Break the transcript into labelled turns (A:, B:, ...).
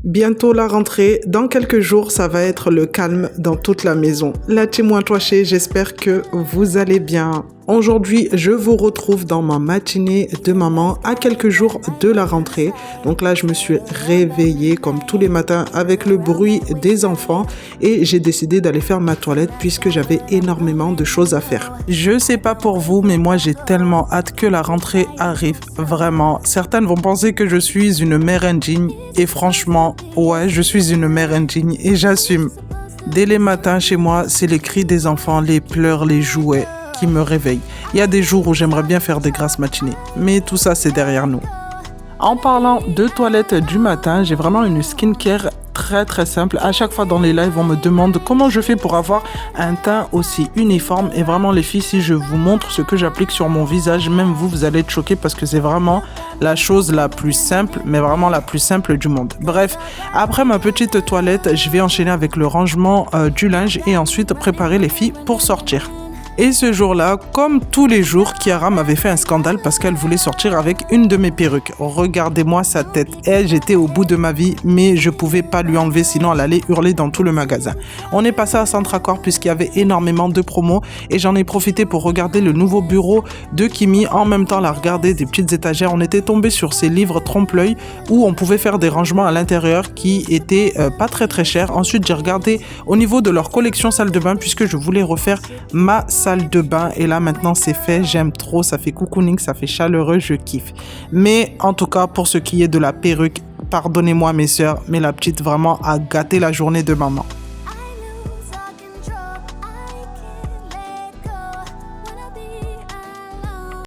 A: Bientôt la rentrée, dans quelques jours, ça va être le calme dans toute la maison. La team Wantouaché, j'espère que vous allez bien. Aujourd'hui, je vous retrouve dans ma matinée de maman à quelques jours de la rentrée. Donc là, je me suis réveillée comme tous les matins avec le bruit des enfants et j'ai décidé d'aller faire ma toilette puisque j'avais énormément de choses à faire. Je sais pas pour vous, mais moi, j'ai tellement hâte que la rentrée arrive. Vraiment. Certaines vont penser que je suis une mère indigne et franchement, ouais, je suis une mère indigne et j'assume. Dès les matins chez moi, c'est les cris des enfants, les pleurs, les jouets qui me réveillent. Il y a des jours où j'aimerais bien faire des grasses matinées, mais tout ça c'est derrière nous. En parlant de toilette du matin, j'ai vraiment une skincare très simple. À chaque fois dans les lives, on me demande comment je fais pour avoir un teint aussi uniforme. Et vraiment les filles, si je vous montre ce que j'applique sur mon visage, même vous allez être choqués parce que c'est vraiment la chose la plus simple, mais vraiment la plus simple du monde. Bref, après ma petite toilette, je vais enchaîner avec le rangement du linge et ensuite préparer les filles pour sortir. Et ce jour-là, comme tous les jours, Kiara m'avait fait un scandale parce qu'elle voulait sortir avec une de mes perruques. Regardez-moi sa tête. Elle, j'étais au bout de ma vie, mais je pouvais pas lui enlever, sinon elle allait hurler dans tout le magasin. On est passé à Centracor puisqu'il y avait énormément de promos et j'en ai profité pour regarder le nouveau bureau de Kimi. En même temps, la regarder des petites étagères. On était tombé sur ces livres trompe-l'œil où on pouvait faire des rangements à l'intérieur qui étaient pas très chers. Ensuite, j'ai regardé au niveau de leur collection salle de bain puisque je voulais refaire ma salle de bain et là maintenant c'est fait, j'aime trop, ça fait cocooning, ça fait chaleureux, je kiffe. Mais en tout cas pour ce qui est de la perruque, pardonnez-moi mes sœurs, mais la petite vraiment a gâté la journée de maman.